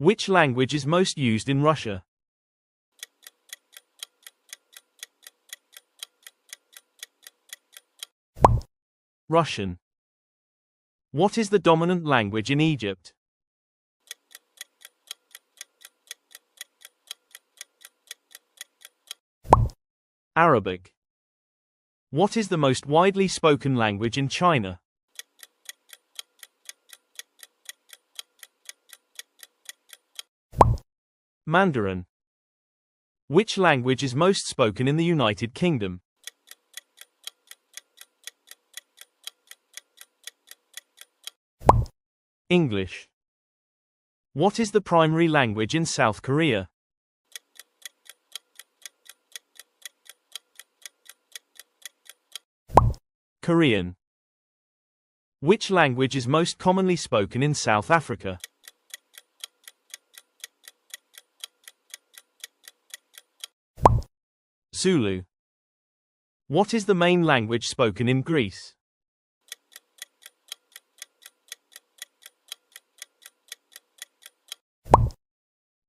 Which language is most used in Russia? Russian. What is the dominant language in Egypt? Arabic. What is the most widely spoken language in China? Mandarin. Which language is most spoken in the United Kingdom? English. What is the primary language in South Korea? Korean. Which language is most commonly spoken in South Africa? Zulu. What is the main language spoken in Greece?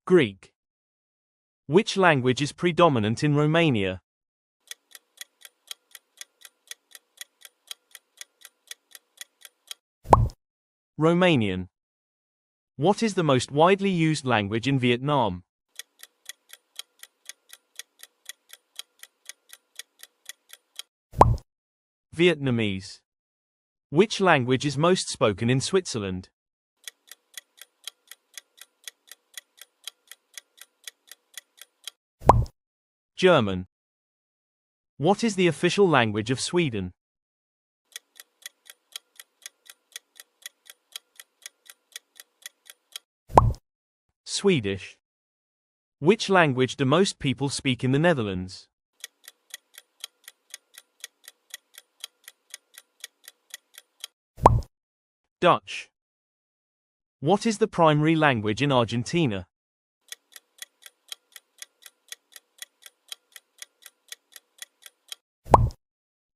Greek. Which language is predominant in Romania? Romanian. What is the most widely used language in Vietnam? Vietnamese. Which language is most spoken in Switzerland? German. What is the official language of Sweden? Swedish. Which language do most people speak in the Netherlands? Dutch. What is the primary language in Argentina?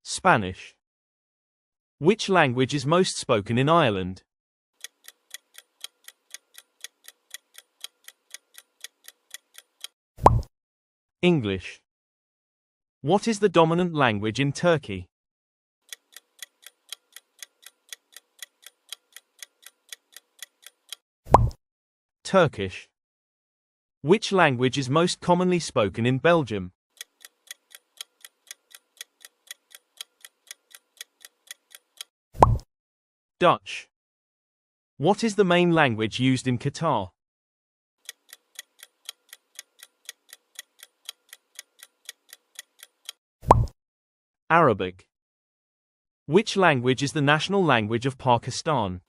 Spanish. Which language is most spoken in Ireland? English. What is the dominant language in Turkey? Turkish. Which language is most commonly spoken in Belgium? Dutch. What is the main language used in Qatar? Arabic. Which language is the national language of Pakistan?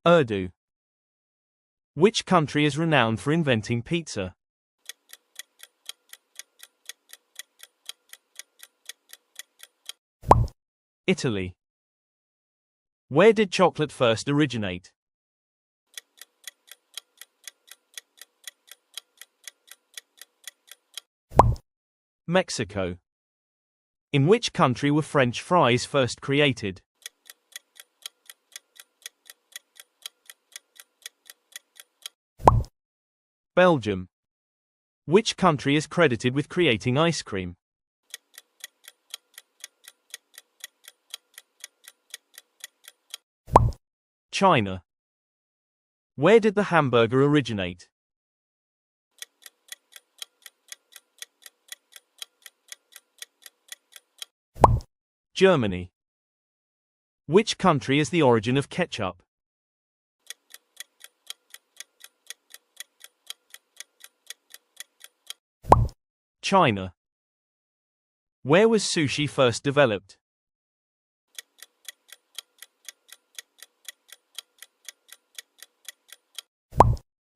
Urdu. Which country is renowned for inventing pizza? Italy. Where did chocolate first originate? Mexico. In which country were French fries first created? Belgium. Which country is credited with creating ice cream? China. Where did the hamburger originate? Germany. Which country is the origin of ketchup? China. Where was sushi first developed?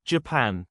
Japan.